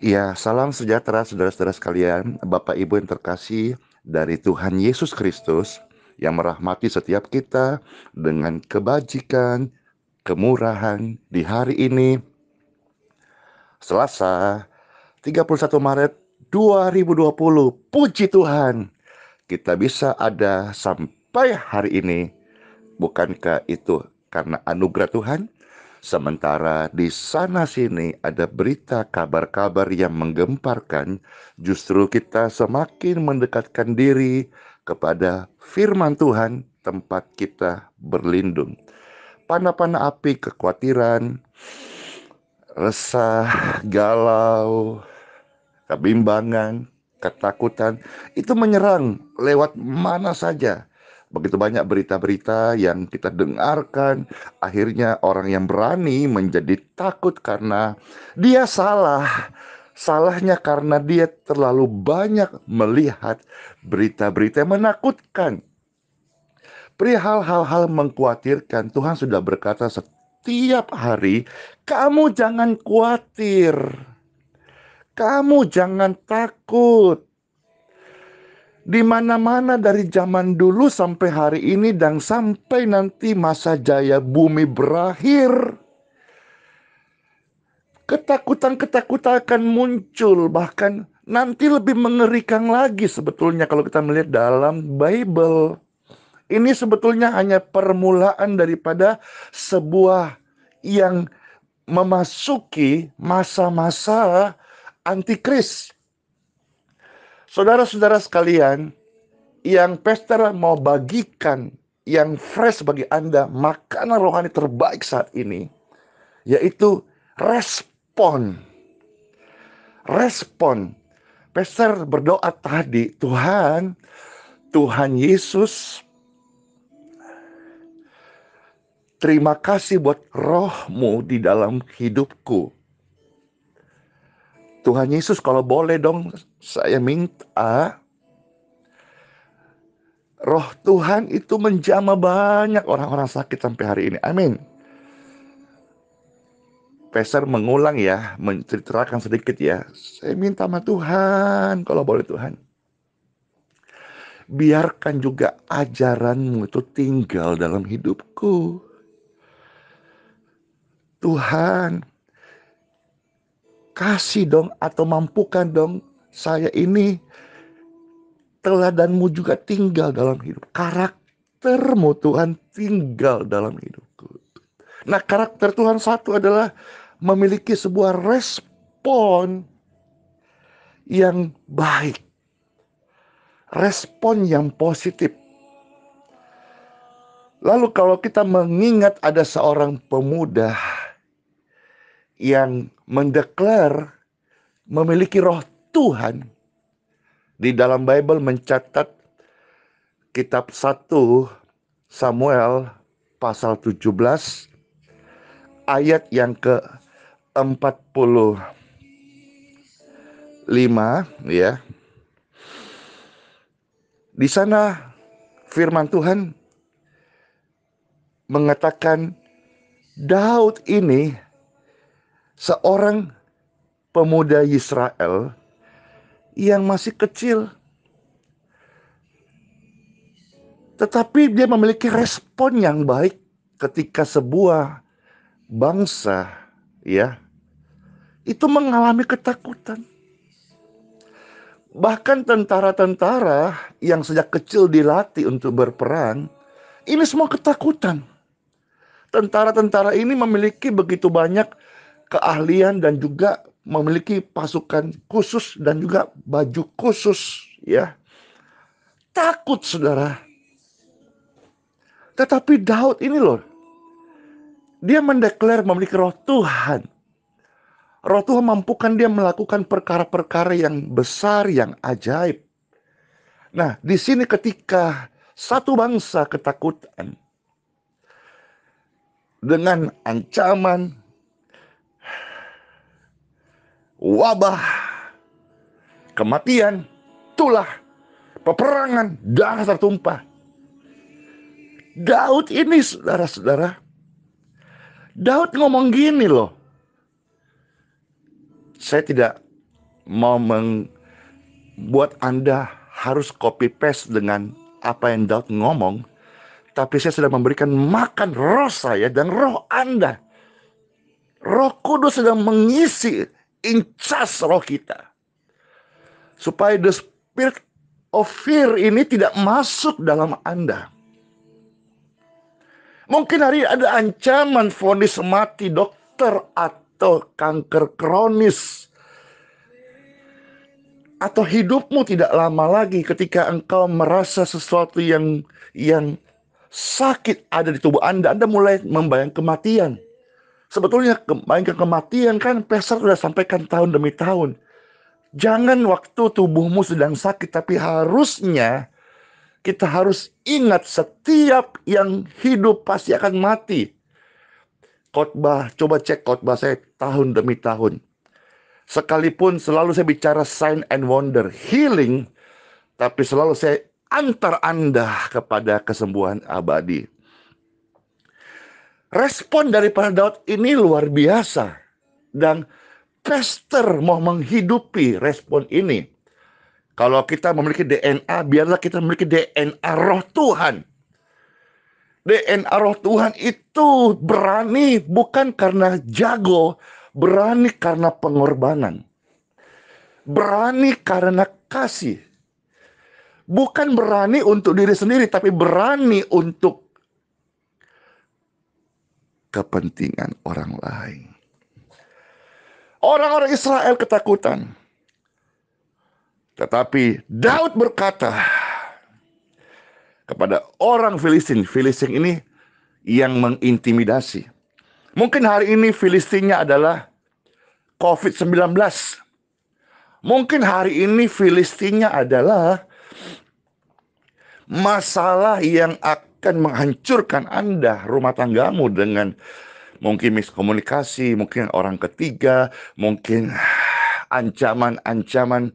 Ya, salam sejahtera saudara-saudara sekalian, Bapak Ibu yang terkasih dari Tuhan Yesus Kristus yang merahmati setiap kita dengan kebajikan, kemurahan di hari ini, Selasa, 31 Maret 2020. Puji Tuhan, kita bisa ada sampai hari ini. Bukankah itu karena anugerah Tuhan? Sementara di sana-sini ada berita kabar-kabar yang menggemparkan, justru kita semakin mendekatkan diri kepada firman Tuhan, tempat kita berlindung. Panah-panah api kekhawatiran, resah, galau, kebimbangan, ketakutan, itu menyerang lewat mana saja. Begitu banyak berita-berita yang kita dengarkan, akhirnya orang yang berani menjadi takut karena dia salah. Salahnya karena dia terlalu banyak melihat berita-berita yang menakutkan. Perihal hal-hal mengkhawatirkan, Tuhan sudah berkata setiap hari, kamu jangan khawatir, kamu jangan takut. Di mana-mana dari zaman dulu sampai hari ini dan sampai nanti masa jaya bumi berakhir, ketakutan-ketakutan akan muncul, bahkan nanti lebih mengerikan lagi sebetulnya kalau kita melihat dalam Bible. Ini sebetulnya hanya permulaan daripada sebuah yang memasuki masa-masa antikris. Saudara-saudara sekalian, yang pastor mau bagikan, yang fresh bagi Anda, makanan rohani terbaik saat ini, yaitu respon. Respon. Pastor berdoa tadi, Tuhan Yesus, terima kasih buat roh-Mu di dalam hidupku. Tuhan Yesus, kalau boleh dong, saya minta roh Tuhan itu menjamah banyak orang-orang sakit sampai hari ini. Amin. Pastor mengulang ya, menceritakan sedikit ya. Saya minta sama Tuhan, kalau boleh Tuhan, biarkan juga ajaran-Mu itu tinggal dalam hidupku. Tuhan, kasih dong atau mampukan dong saya ini teladan-Mu juga tinggal dalam hidup. Karakter-Mu Tuhan tinggal dalam hidupku. Nah, karakter Tuhan satu adalah memiliki sebuah respon yang baik. Respon yang positif. Lalu kalau kita mengingat ada seorang pemuda yang mendeklar memiliki roh Tuhan, di dalam Bible mencatat kitab 1 Samuel pasal 17 ayat yang ke-45 ya. Di sana firman Tuhan mengatakan Daud ini seorang pemuda Israel yang masih kecil, tetapi dia memiliki respon yang baik ketika sebuah bangsa ya itu mengalami ketakutan. Bahkan tentara-tentara yang sejak kecil dilatih untuk berperang, ini semua ketakutan. Tentara-tentara ini memiliki begitu banyak keahlian dan juga memiliki pasukan khusus dan juga baju khusus ya. Takut saudara. Tetapi Daud ini loh, dia mendeklar memiliki roh Tuhan. Roh Tuhan mampukan dia melakukan perkara-perkara yang besar, yang ajaib. Nah, di sini ketika satu bangsa ketakutan dengan ancaman wabah, kematian, tulah, peperangan, darah tertumpah. Daud ini saudara-saudara, Daud ngomong gini loh. Saya tidak mau membuat Anda harus copy paste dengan apa yang Daud ngomong, tapi saya sedang memberikan makan roh saya dan roh Anda. Roh Kudus sedang mengisi incas roh kita, supaya the spirit of fear ini tidak masuk dalam Anda. Mungkin hari ada ancaman vonis mati dokter atau kanker kronis, atau hidupmu tidak lama lagi ketika engkau merasa sesuatu yang sakit ada di tubuh Anda mulai membayang kematian. Sebetulnya membayangkan kematian kan Pastor sudah sampaikan tahun demi tahun. Jangan waktu tubuhmu sedang sakit, tapi harusnya kita harus ingat setiap yang hidup pasti akan mati. Khotbah, coba cek khotbah saya tahun demi tahun. Sekalipun selalu saya bicara sign and wonder, healing, tapi selalu saya antar Anda kepada kesembuhan abadi. Respon daripada Daud ini luar biasa. Dan Pastor mau menghidupi respon ini. Kalau kita memiliki DNA, biarlah kita memiliki DNA roh Tuhan. DNA roh Tuhan itu berani bukan karena jago, berani karena pengorbanan. Berani karena kasih. Bukan berani untuk diri sendiri, tapi berani untuk kepentingan orang lain. Orang-orang Israel ketakutan. Tetapi Daud berkata kepada orang Filistin. Filistin ini yang mengintimidasi. Mungkin hari ini Filistinnya adalah COVID-19. Mungkin hari ini Filistinnya adalah masalah yang akan menghancurkan Anda, rumah tanggamu, dengan mungkin miskomunikasi, mungkin orang ketiga, mungkin ancaman-ancaman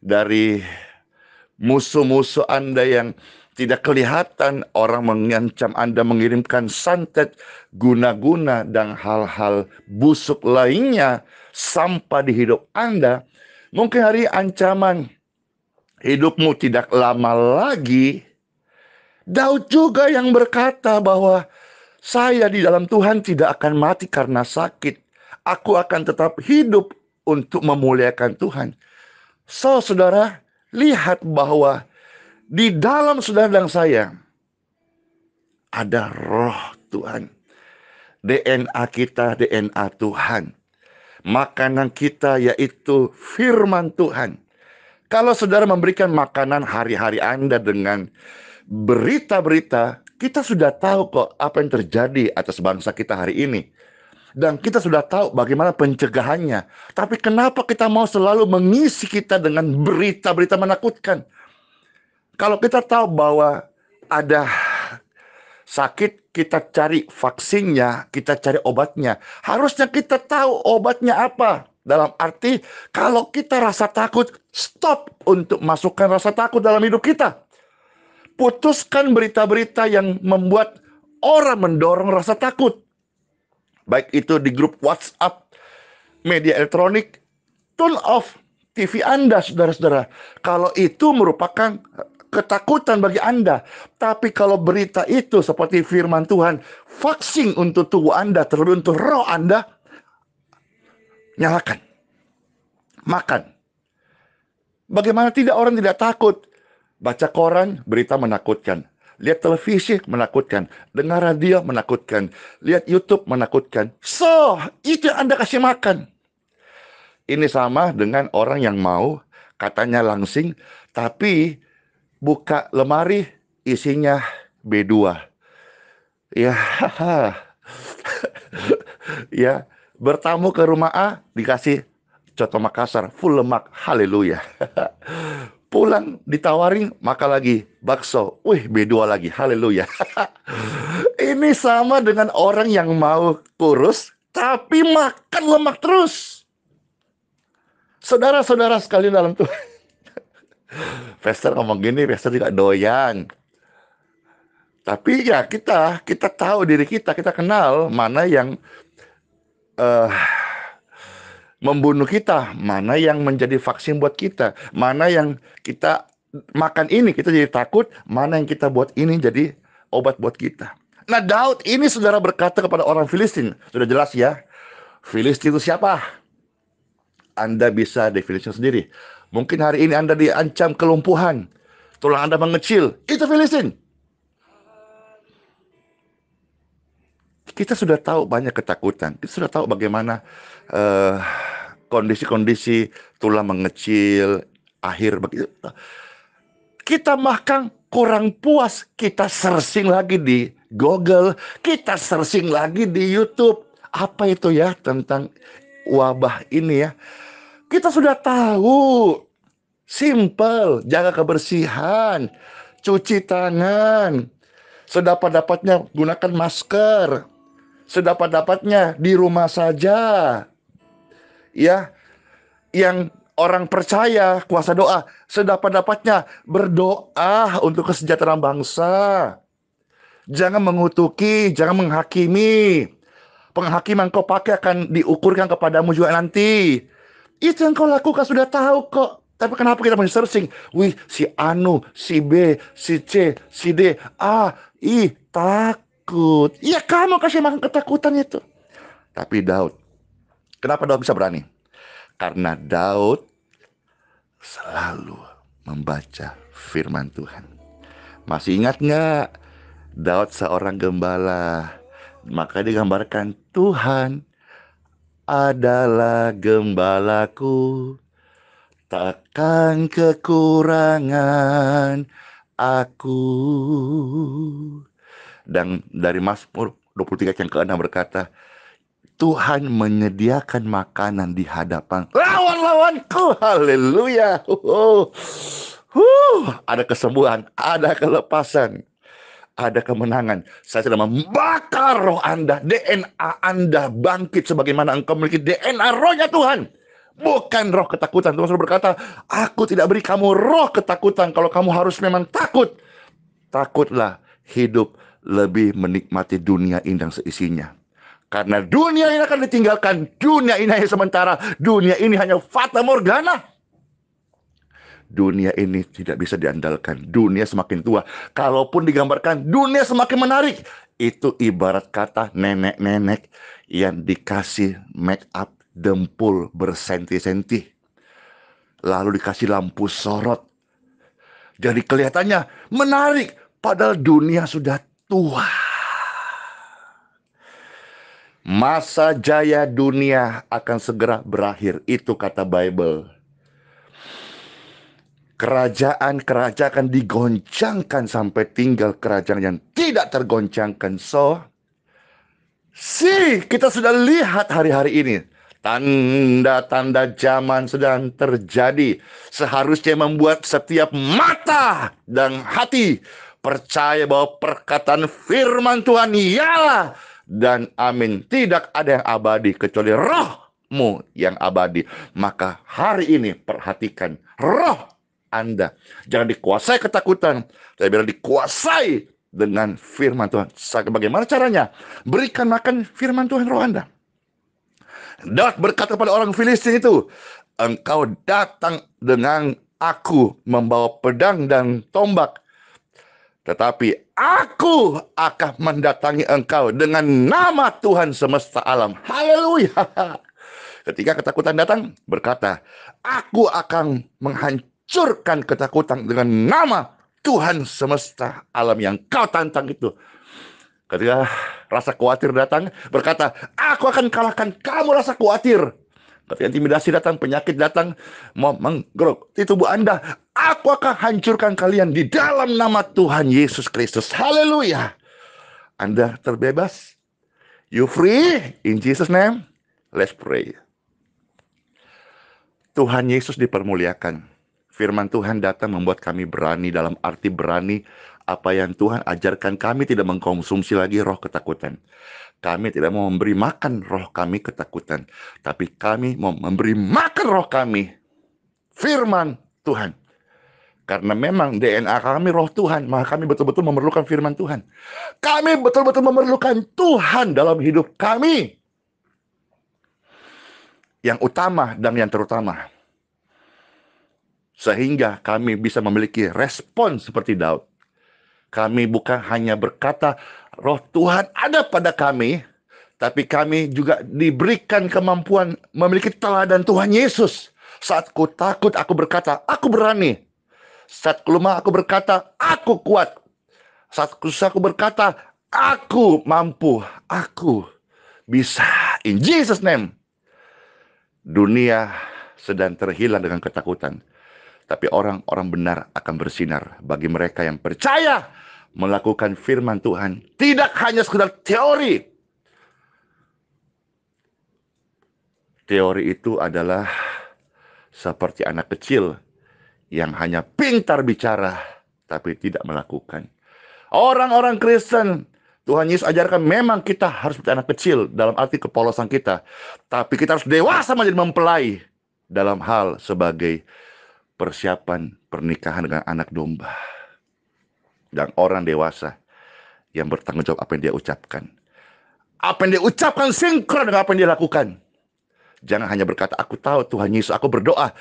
dari musuh-musuh Anda yang tidak kelihatan. Orang mengancam Anda, mengirimkan santet, guna-guna, dan hal-hal busuk lainnya sampah di hidup Anda. Mungkin hari ancaman hidupmu tidak lama lagi. Daud juga yang berkata bahwa saya di dalam Tuhan tidak akan mati karena sakit. Aku akan tetap hidup untuk memuliakan Tuhan. So, saudara, lihat bahwa di dalam saudara dan saya ada roh Tuhan. DNA kita, DNA Tuhan. Makanan kita yaitu firman Tuhan. Kalau saudara memberikan makanan hari-hari Anda dengan berita-berita, kita sudah tahu kok apa yang terjadi atas bangsa kita hari ini. Dan kita sudah tahu bagaimana pencegahannya. Tapi kenapa kita mau selalu mengisi kita dengan berita-berita menakutkan? Kalau kita tahu bahwa ada sakit, kita cari vaksinnya, kita cari obatnya. Harusnya kita tahu obatnya apa. Dalam arti, kalau kita rasa takut, stop untuk masukkan rasa takut dalam hidup kita. Putuskan berita-berita yang membuat orang mendorong rasa takut. Baik itu di grup WhatsApp, media elektronik, turn off TV Anda, saudara-saudara. Kalau itu merupakan ketakutan bagi Anda. Tapi kalau berita itu seperti firman Tuhan, vaksin untuk tubuh Anda, terlebih untuk roh Anda, nyalakan. Makan. Bagaimana tidak orang tidak takut? Baca koran, berita menakutkan. Lihat televisi, menakutkan. Dengar radio, menakutkan. Lihat YouTube, menakutkan. So, itu yang Anda kasih makan. Ini sama dengan orang yang mau, katanya langsing, tapi buka lemari, isinya B2. Ya, ya, bertamu ke rumah A, dikasih coto Makassar, full lemak, haleluya. Pulang ditawarin, makan lagi bakso, wih B2 lagi, haleluya. Ini sama dengan orang yang mau kurus, tapi makan lemak terus. Saudara-saudara sekalian dalam Tuhan. Pastor ngomong gini, Pastor tidak doyan. Tapi ya kita tahu diri kita kenal mana yang membunuh kita, mana yang menjadi vaksin buat kita, mana yang kita makan ini kita jadi takut, mana yang kita buat ini jadi obat buat kita. Nah, Daud ini saudara berkata kepada orang Filistin, sudah jelas ya, Filistin itu siapa? Anda bisa definisi sendiri. Mungkin hari ini Anda diancam kelumpuhan, tulang Anda mengecil, itu Filistin. Kita sudah tahu banyak ketakutan, kita sudah tahu bagaimana kondisi-kondisi tulang mengecil, akhir begitu. Kita bahkan kurang puas, kita searching lagi di Google, kita searching lagi di YouTube. Apa itu ya tentang wabah ini ya? Kita sudah tahu, simple, jaga kebersihan, cuci tangan, sedapat-dapatnya gunakan masker, sedapat-dapatnya di rumah saja. Ya, yang orang percaya kuasa doa, sedapat-dapatnya berdoa untuk kesejahteraan bangsa. Jangan mengutuki, jangan menghakimi. Penghakiman kau pakai akan diukurkan kepadamu juga nanti. Itu yang kau lakukan, sudah tahu kok. Tapi kenapa kita masih searching? Wih, si Anu, si B, si C, si D. Takut. Ya kamu kasih makan ketakutan itu. Tapi Daud, kenapa Daud bisa berani? Karena Daud selalu membaca firman Tuhan. Masih ingat nggak? Daud seorang gembala. Maka digambarkan Tuhan adalah gembalaku, takkan kekurangan aku. Dan dari Mazmur 23 yang ke-6 berkata, Tuhan menyediakan makanan di hadapan lawan-lawanku. Haleluya. Ada kesembuhan, ada kelepasan, ada kemenangan. Saya sedang membakar roh Anda, DNA Anda bangkit sebagaimana engkau memiliki DNA rohnya Tuhan. Bukan roh ketakutan. Tuhan sudah berkata, aku tidak beri kamu roh ketakutan. Kalau kamu harus memang takut, takutlah hidup lebih menikmati dunia ini dan seisinya. Karena dunia ini akan ditinggalkan. Dunia ini hanya sementara. Dunia ini hanya fata morgana. Dunia ini tidak bisa diandalkan. Dunia semakin tua. Kalaupun digambarkan dunia semakin menarik, itu ibarat kata nenek-nenek yang dikasih make up dempul bersenti-senti, lalu dikasih lampu sorot. Jadi kelihatannya menarik, padahal dunia sudah tua. Masa jaya dunia akan segera berakhir. Itu kata Bible. Kerajaan-kerajaan akan digoncangkan sampai tinggal kerajaan yang tidak tergoncangkan. Kita sudah lihat hari-hari ini. Tanda-tanda zaman sedang terjadi. Seharusnya membuat setiap mata dan hati percaya bahwa perkataan firman Tuhan ialah dan amin. Tidak ada yang abadi kecuali rohmu yang abadi. Maka hari ini perhatikan roh Anda. Jangan dikuasai ketakutan, tapi biar dikuasai dengan firman Tuhan. Bagaimana caranya? Berikan makan firman Tuhan roh Anda. Daud berkata pada orang Filistin itu, engkau datang dengan aku membawa pedang dan tombak, tetapi aku akan mendatangi engkau dengan nama Tuhan semesta alam. Haleluya. Ketika ketakutan datang, berkata, aku akan menghancurkan ketakutan dengan nama Tuhan semesta alam yang kau tantang itu. Ketika rasa khawatir datang, berkata, aku akan kalahkan kamu rasa khawatir. Ketika intimidasi datang, penyakit datang, mau menggeruk di tubuh Anda, aku akan hancurkan kalian di dalam nama Tuhan Yesus Kristus. Haleluya. Anda terbebas. You free in Jesus' name. Let's pray. Tuhan Yesus dipermuliakan. Firman Tuhan datang membuat kami berani, dalam arti berani apa yang Tuhan ajarkan. Kami tidak mengkonsumsi lagi roh ketakutan. Kami tidak mau memberi makan roh kami ketakutan, tapi kami mau memberi makan roh kami firman Tuhan. Karena memang DNA kami roh Tuhan, maka kami betul-betul memerlukan firman Tuhan. Kami betul-betul memerlukan Tuhan dalam hidup kami. yang utama dan yang terutama. Sehingga kami bisa memiliki respon seperti Daud. Kami bukan hanya berkata, roh Tuhan ada pada kami, tapi kami juga diberikan kemampuan memiliki teladan Tuhan Yesus. Saat ku takut, aku berkata, aku berani. Saat ku lemah, aku berkata, aku kuat. Saat susah, aku berkata, aku mampu, aku bisa. In Jesus' name. Dunia sedang terhilang dengan ketakutan. Tapi orang-orang benar akan bersinar bagi mereka yang percaya melakukan firman Tuhan. Tidak hanya sekedar teori. Teori itu adalah seperti anak kecil yang hanya pintar bicara tapi tidak melakukan. Orang-orang Kristen, Tuhan Yesus ajarkan memang kita harus seperti anak kecil dalam arti kepolosan kita. Tapi kita harus dewasa menjadi mempelai dalam hal sebagai persiapan pernikahan dengan anak domba. Dan orang dewasa yang bertanggung jawab apa yang dia ucapkan. Apa yang dia ucapkan sinkron dengan apa yang dia lakukan. Jangan hanya berkata, aku tahu Tuhan Yesus, aku berdoa.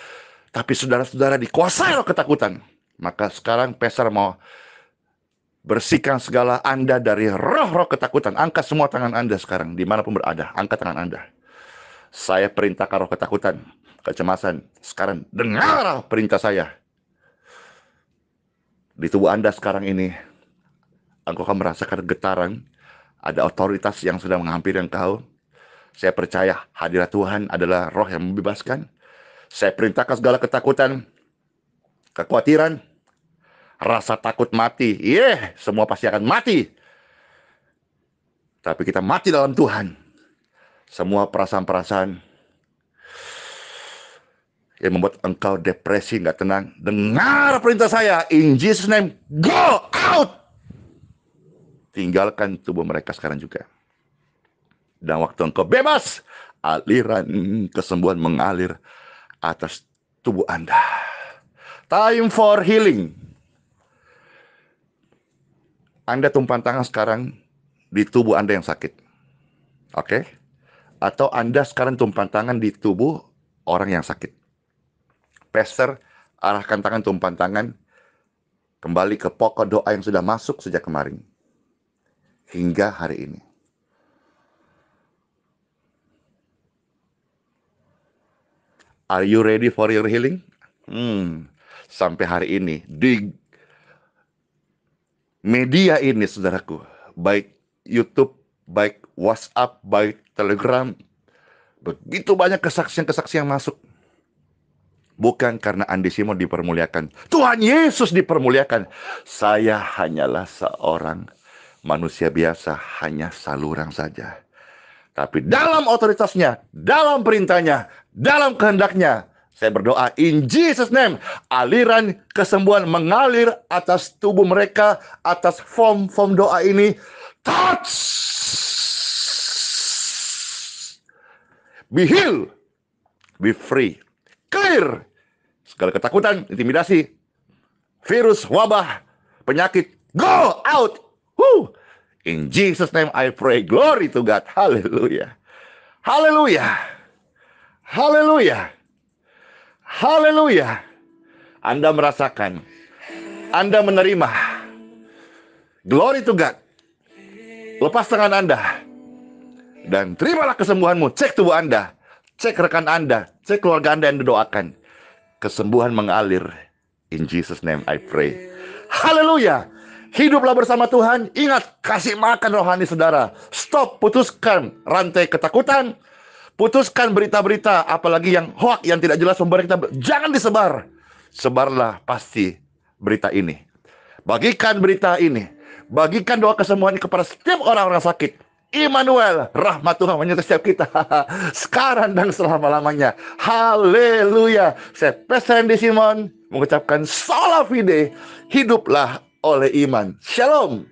Tapi saudara-saudara dikuasai oleh ketakutan. Maka sekarang Pastor mau bersihkan segala Anda dari roh-roh ketakutan. Angkat semua tangan Anda sekarang, dimanapun berada. Angkat tangan Anda. Saya perintahkan roh ketakutan, kecemasan. Sekarang dengar perintah saya. Di tubuh Anda sekarang ini, engkau akan merasakan getaran. Ada otoritas yang sedang menghampiri engkau. Saya percaya hadirat Tuhan adalah roh yang membebaskan. Saya perintahkan segala ketakutan, kekhawatiran, rasa takut mati. Semua pasti akan mati. Tapi kita mati dalam Tuhan. Semua perasaan-perasaan yang membuat engkau depresi, nggak tenang. Dengar perintah saya. In Jesus' name, go out. Tinggalkan tubuh mereka sekarang juga. Dan waktu engkau bebas, aliran kesembuhan mengalir atas tubuh Anda. Time for healing. Anda tumpang tangan sekarang di tubuh Anda yang sakit. Oke? Atau Anda sekarang tumpang tangan di tubuh orang yang sakit. Pastor, arahkan tangan tumpang tangan kembali ke pokok doa yang sudah masuk sejak kemarin. Hingga hari ini. Are you ready for your healing? Sampai hari ini, di media ini, saudaraku, baik YouTube, baik WhatsApp, baik Telegram, begitu banyak kesaksian-kesaksian masuk. Bukan karena Andi Simon dipermuliakan. Tuhan Yesus dipermuliakan. Saya hanyalah seorang manusia biasa, hanya saluran saja. Tapi dalam otoritasnya, dalam perintahnya, dalam kehendaknya, saya berdoa in Jesus' name, aliran kesembuhan mengalir atas tubuh mereka, atas form doa ini. Touch! Be healed. Be free. Clear. Segala ketakutan, intimidasi, virus, wabah, penyakit, go out. In Jesus' name I pray. Glory to God. Hallelujah. Hallelujah. Hallelujah. Hallelujah. Anda merasakan. Anda menerima. Glory to God. Lepas tangan Anda. Dan terimalah kesembuhanmu. Cek tubuh Anda. Cek rekan Anda. Cek keluarga Anda yang didoakan. Kesembuhan mengalir. In Jesus' name I pray. Hallelujah. Hiduplah bersama Tuhan. Ingat, kasih makan rohani saudara. Stop, putuskan rantai ketakutan. Putuskan berita-berita, apalagi yang hoax, yang tidak jelas sumber kita. Jangan disebar. Sebarlah pasti berita ini. Bagikan berita ini. Bagikan doa kesembuhan kepada setiap orang-orang sakit. Immanuel, rahmat Tuhan menyertai setiap kita. Sekarang dan selama-lamanya. Haleluya. Saya Pastor Andi Simon mengucapkan sola fide. Hiduplah oleh iman. Shalom.